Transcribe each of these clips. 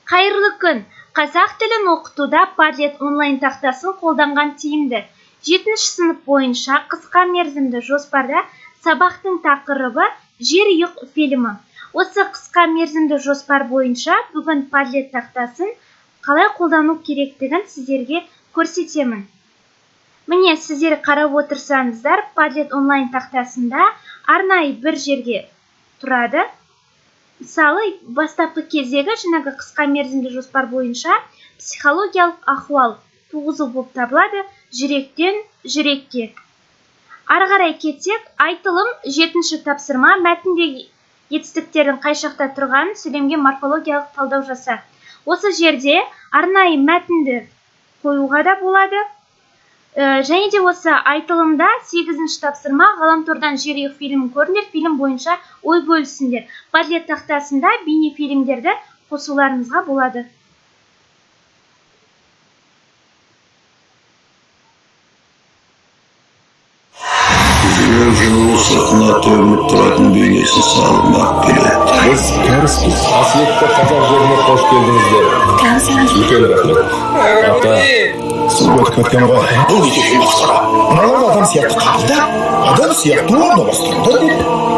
Қайырлы күн! Қазақ тілін оқытуда Padlet онлайн тақтасын қолданған тиімді. 7-ші сынып бойынша қысқа мерзімді жоспарда сабақтың тақырыбы «Жерұйық» фильмі. Осы қысқа мерзімді жоспар бойынша бүгін Padlet тақтасын қалай қолдану керектігін сіздерге көрсетемін. Міне, сіздер қарап отырсаңыздар, Padlet онлайн тақтасында арнайы бір жерге тұрады. Мысалы, бастапқы кездегі жаңағы қысқа мерзімді жоспар бойынша психологиялық ахуал туғызу болып табылады, жүректен жүрекке. Ары қарай кетсек, айтылым 7-ші тапсырма мәтіндегі етістіктердің қай жақта тұрғанын сөйлемге морфологиялық талдау жаса. Осы жерде арнайы мәтінді қоюға да болады. Және де осы айтылымда 8-ші тапсырма ғаламтордан жерұйық фильмін көріңдер, фильм бойынша ой бөлісіңдер. Padlet тақтасында бейне фильмдерді қосуларыңызға болады. Жылу сыртына төгіліп тұратын бейнесін салмақ келеді. Біз кәріспіз. Қасиетті қазақ жеріне қош келдіңіздер. Үлкен рахмет. Ата, Сіз өтіп кеткен ғой. Бұл не деген мақсара? Мыналар адам сияқты қабылдап, адам сияқты орны бастырды деп.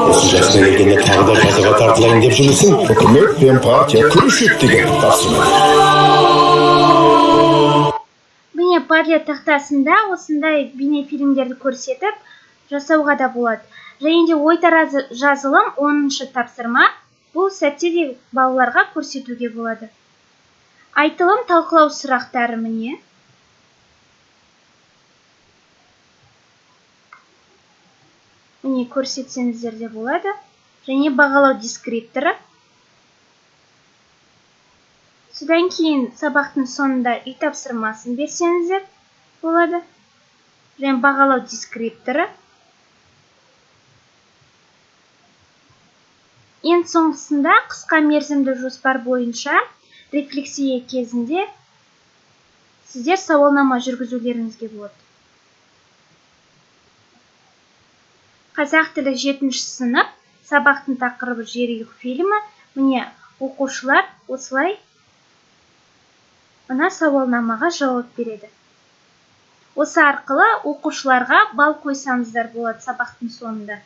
осы жасқа келгенде тағы да жазаға тартылайын деп жүрсің. Үкімет пен партия күреседі деген тапсырма. Міне, Padlet тақтасында осындай бейне фильмдерді көрсетіп, жасауға да болады. Және де ой таразы жазылым 10-ші тапсырма. Бұл сәтте де балаларға көрсетуге болады. Айтылым талқылау сұрақтары міне. Міне көрсетсеңіздер де болады. Және бағалау дескрипторы. Содан кейін сабақтың соңында үй тапсырмасын берсеңіздер болады. Және бағалау дескрипторы. Ең соңғысында қысқа мерзімді жоспар бойынша рефлексия кезінде сіздер сауалнама жүргізулеріңізге болады. Қазақ тілі 7-ші сынып, сабақтың тақырыбы жерұйық фильмі. Міне, оқушылар осылай мына сауалнамаға жауап береді. Осы арқылы оқушыларға балл қойсаңыздар болады сабақтың соңында.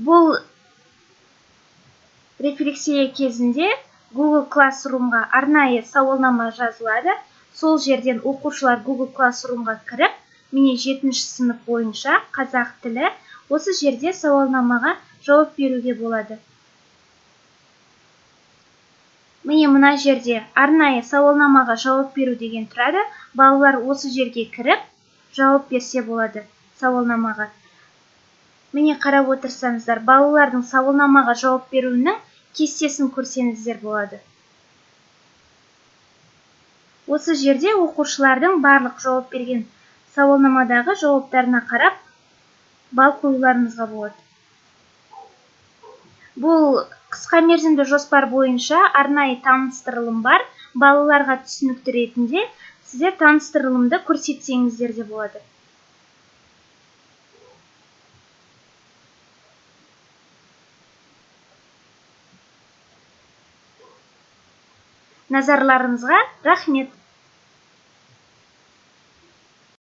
Бұл рефлексия кезінде Google Classroom-ға арнайы сауалнама жазылады. Сол жерден оқушылар Google Classroom-ға кіріп, міне 7-ші сынып бойынша қазақ тілі осы жерде сауалнамаға жауап беруге болады. Міне мына жерде арнайы сауалнамаға жауап беру деген тұрады. Балалар осы жерге кіріп, жауап берсе болады сауалнамаға. Міне қарап отырсаңыздар, балалардың сауалнамаға жауап беруінің кестесін көрсеңіздер болады. Осы жерде оқушылардың барлық жауап берген сауалнамадағы жауаптарына қарап, балл қоюларыңызға болады. Бұл қысқа мерзімді жоспар бойынша арнайы таныстырылым бар. Балаларға түсінікті ретінде сіздер таныстырылымды көрсетсеңіздер де болады. Назарларыңызға рахмет.